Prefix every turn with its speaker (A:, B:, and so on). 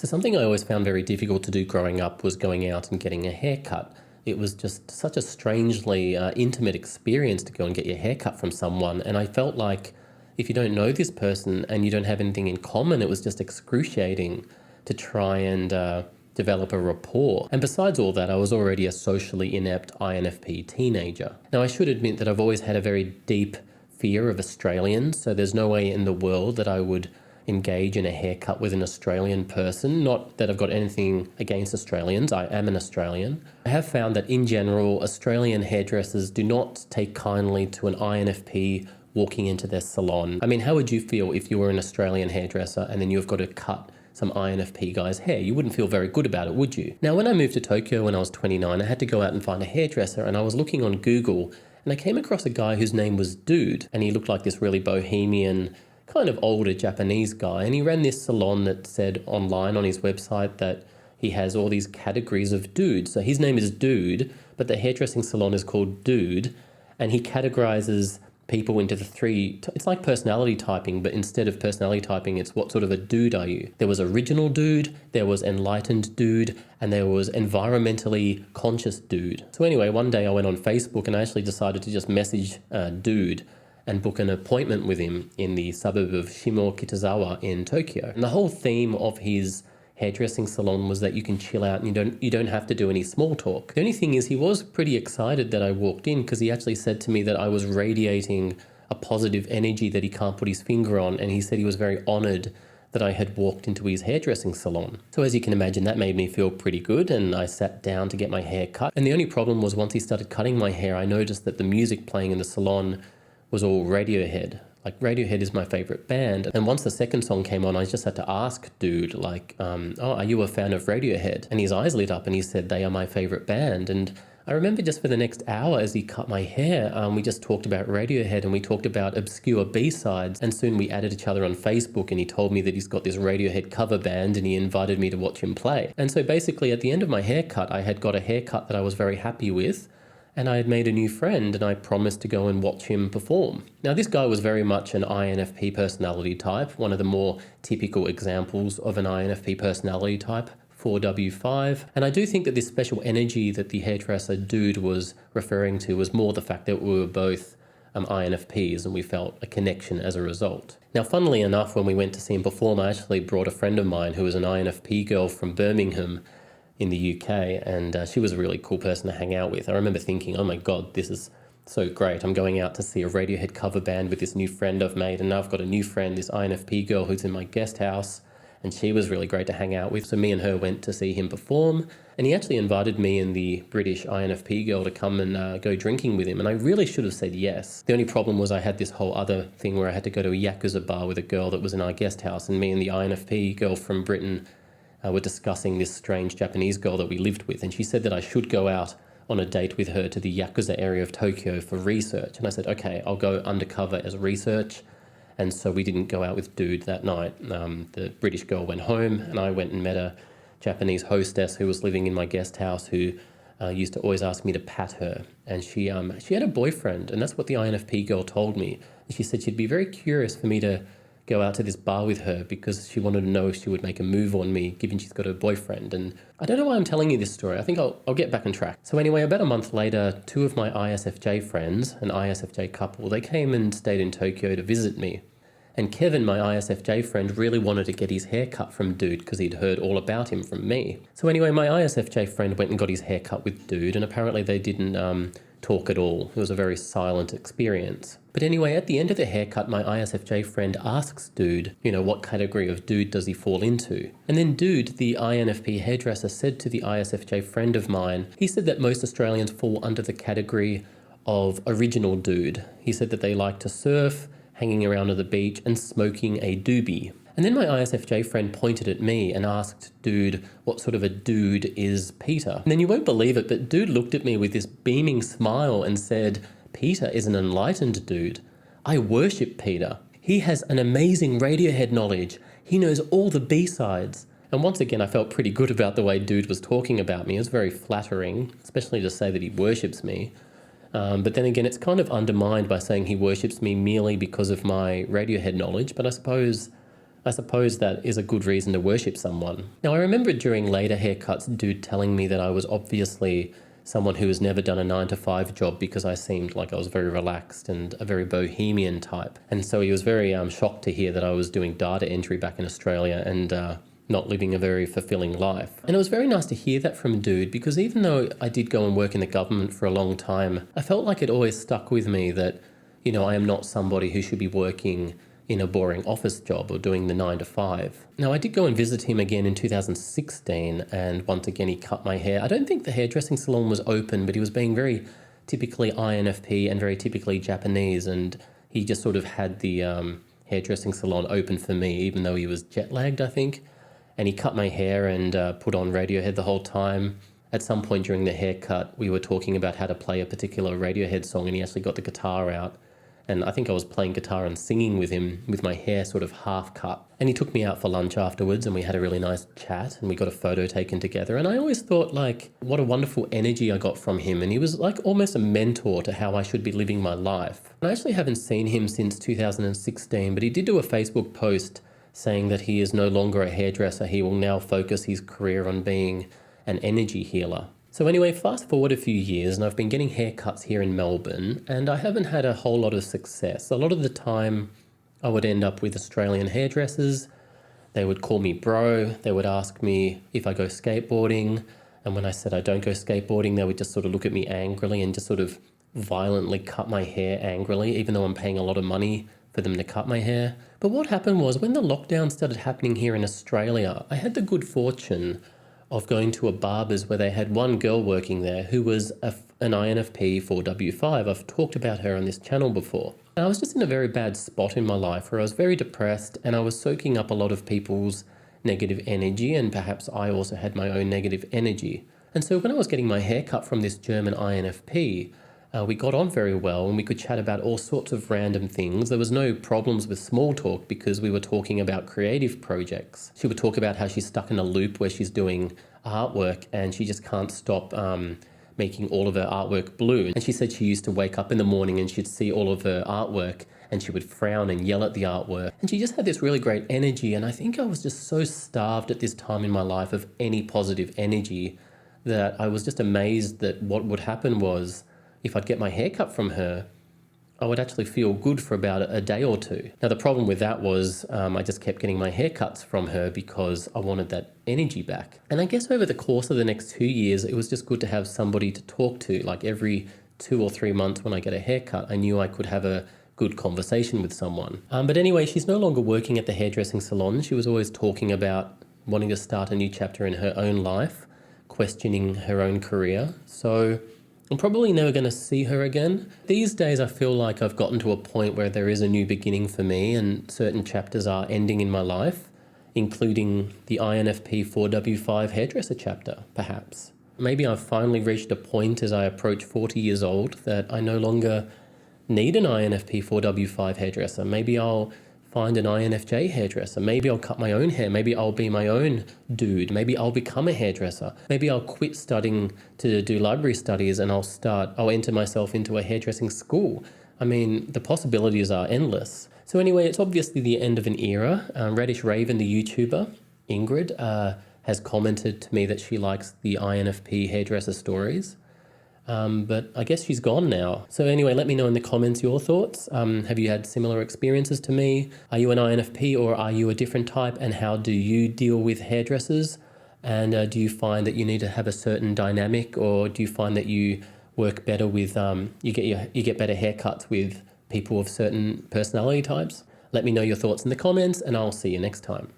A: So something I always found very difficult to do growing up was going out and getting a haircut. It was just such a strangely intimate experience to go and get your hair cut from someone. And I felt like if you don't know this person and you don't have anything in common, it was just excruciating to try and develop a rapport. And besides all that, I was already a socially inept INFP teenager. Now, I should admit that I've always had a very deep fear of Australians, so there's no way in the world that I would engage in a haircut with an Australian person. Not that I've got anything against Australians, I am an Australian. I have found that in general, Australian hairdressers do not take kindly to an INFP walking into their salon. I mean, how would you feel if you were an Australian hairdresser and then you've got to cut some INFP guy's hair? You wouldn't feel very good about it, would you? Now, when I moved to Tokyo when I was 29, I had to go out and find a hairdresser, and I was looking on Google and I came across a guy whose name was Dude, and he looked like this really bohemian, kind of older Japanese guy, and he ran this salon that said online on his website that he has all these categories of dude. So his name is Dude, but the hairdressing salon is called Dude, and he categorizes people into the three, it's like personality typing, but instead of personality typing, it's what sort of a dude are you? There was original dude, there was enlightened dude, and there was environmentally conscious dude. So anyway, one day I went on Facebook and I actually decided to just message Dude and book an appointment with him in the suburb of Shimokitazawa in Tokyo. And the whole theme of his hairdressing salon was that you can chill out and you don't have to do any small talk. The only thing is he was pretty excited that I walked in, because he actually said to me that I was radiating a positive energy that he can't put his finger on, and he said he was very honored that I had walked into his hairdressing salon. So as you can imagine, that made me feel pretty good, and I sat down to get my hair cut. And the only problem was once he started cutting my hair, I noticed that the music playing in the salon was all Radiohead. Like, Radiohead is my favorite band. And once the second song came on, I just had to ask Dude, like, oh, are you a fan of Radiohead? And his eyes lit up and he said, they are my favorite band. And I remember just for the next hour as he cut my hair, we just talked about Radiohead and we talked about obscure B-sides. And soon we added each other on Facebook, and he told me that he's got this Radiohead cover band and he invited me to watch him play. And so basically at the end of my haircut, I had got a haircut that I was very happy with, and I had made a new friend, and I promised to go and watch him perform. Now, this guy was very much an INFP personality type, one of the more typical examples of an INFP personality type, 4W5. And I do think that this special energy that the hairdresser Dude was referring to was more the fact that we were both INFPs, and we felt a connection as a result. Now, funnily enough, when we went to see him perform, I actually brought a friend of mine who was an INFP girl from Birmingham in the UK, and she was a really cool person to hang out with. I remember thinking, oh my God, this is so great. I'm going out to see a Radiohead cover band with this new friend I've made, and now I've got a new friend, this INFP girl who's in my guest house, and she was really great to hang out with. So me and her went to see him perform, and he actually invited me and the British INFP girl to come and go drinking with him, and I really should have said yes. The only problem was I had this whole other thing where I had to go to a Yakuza bar with a girl that was in our guest house, and me and the INFP girl from Britain were discussing this strange Japanese girl that we lived with, and she said that I should go out on a date with her to the Yakuza area of Tokyo for research. And I said, okay, I'll go undercover as research. And so we didn't go out with Dude that night. The British girl went home, and I went and met a Japanese hostess who was living in my guest house who used to always ask me to pat her. And she had a boyfriend, and that's what the INFP girl told me. And she said she'd be very curious for me to go out to this bar with her because she wanted to know if she would make a move on me, given she's got a boyfriend. And I don't know why I'm telling you this story. I think I'll get back on track. So anyway, about a month later, two of my ISFJ friends, an ISFJ couple, they came and stayed in Tokyo to visit me. And Kevin, my ISFJ friend, really wanted to get his hair cut from Dude because he'd heard all about him from me. So anyway, my ISFJ friend went and got his hair cut with Dude, and apparently they didn't talk at all. It was a very silent experience. But anyway, at the end of the haircut, my ISFJ friend asks Dude, what category of dude does he fall into? And then Dude, the INFP hairdresser, said to the ISFJ friend of mine, he said that most Australians fall under the category of original dude. He said that they like to surf, hanging around at the beach, and smoking a doobie. And then my ISFJ friend pointed at me and asked Dude what sort of a dude is Peter. And then you won't believe it, but Dude looked at me with this beaming smile and said, Peter is an enlightened dude. I worship Peter. He has an amazing Radiohead knowledge. He knows all the B-sides. And once again, I felt pretty good about the way Dude was talking about me. It was very flattering, especially to say that he worships me. But then again, it's kind of undermined by saying he worships me merely because of my Radiohead knowledge. But I suppose I suppose that is a good reason to worship someone. Now, I remember during later haircuts, dude telling me that I was obviously someone who has never done a 9 to 5 job because I seemed like I was very relaxed and a very bohemian type. And so he was very shocked to hear that I was doing data entry back in Australia and not living a very fulfilling life. And it was very nice to hear that from dude, because even though I did go and work in the government for a long time, I felt like it always stuck with me that, I am not somebody who should be working in a boring office job or doing the 9 to 5. Now, I did go and visit him again in 2016, and once again he cut my hair. I don't think the hairdressing salon was open, but he was being very typically INFP and very typically Japanese, and he just sort of had the hairdressing salon open for me, even though he was jet lagged, I think. And he cut my hair and put on Radiohead the whole time. At some point during the haircut, we were talking about how to play a particular Radiohead song, and he actually got the guitar out. And I think I was playing guitar and singing with him with my hair sort of half cut. And he took me out for lunch afterwards, and we had a really nice chat, and we got a photo taken together. And I always thought, like, what a wonderful energy I got from him. And he was like almost a mentor to how I should be living my life. And I actually haven't seen him since 2016, but he did do a Facebook post saying that he is no longer a hairdresser. He will now focus his career on being an energy healer. So anyway, fast forward a few years, and I've been getting haircuts here in Melbourne, and I haven't had a whole lot of success. A lot of the time, I would end up with Australian hairdressers. They would call me bro. They would ask me if I go skateboarding. And when I said I don't go skateboarding, they would just sort of look at me angrily and just sort of violently cut my hair angrily, even though I'm paying a lot of money for them to cut my hair. But what happened was, when the lockdown started happening here in Australia, I had the good fortune of going to a barber's where they had one girl working there who was an INFP 4W5. I've talked about her on this channel before. And I was just in a very bad spot in my life where I was very depressed, and I was soaking up a lot of people's negative energy, and perhaps I also had my own negative energy. And so when I was getting my hair cut from this German INFP, we got on very well, and we could chat about all sorts of random things. There was no problems with small talk because we were talking about creative projects. She would talk about how she's stuck in a loop where she's doing artwork and she just can't stop making all of her artwork blue. And she said she used to wake up in the morning and she'd see all of her artwork and she would frown and yell at the artwork. And she just had this really great energy. And I think I was just so starved at this time in my life of any positive energy that I was just amazed that what would happen was, if I'd get my hair cut from her, I would actually feel good for about a day or two. Now, the problem with that was I just kept getting my haircuts from her because I wanted that energy back. And I guess over the course of the next 2 years, it was just good to have somebody to talk to. Like every 2 or 3 months when I get a haircut, I knew I could have a good conversation with someone. But anyway, she's no longer working at the hairdressing salon. She was always talking about wanting to start a new chapter in her own life, questioning her own career. So I'm probably never going to see her again. These days I feel like I've gotten to a point where there is a new beginning for me, and certain chapters are ending in my life, including the INFP 4W5 hairdresser chapter, perhaps. Maybe I've finally reached a point as I approach 40 years old that I no longer need an INFP 4W5 hairdresser. Maybe I'll find an INFJ hairdresser. Maybe I'll cut my own hair. Maybe I'll be my own dude. Maybe I'll become a hairdresser. Maybe I'll quit studying to do library studies and I'll enter myself into a hairdressing school. I mean, the possibilities are endless. So anyway, it's obviously the end of an era. Radish Raven, the YouTuber, Ingrid, has commented to me that she likes the INFP hairdresser stories. But I guess she's gone now. So anyway, let me know in the comments your thoughts. Have you had similar experiences to me? Are you an INFP or are you a different type? And how do you deal with hairdressers? And do you find that you need to have a certain dynamic, or do you find that you work better with, you get better haircuts with people of certain personality types? Let me know your thoughts in the comments, and I'll see you next time.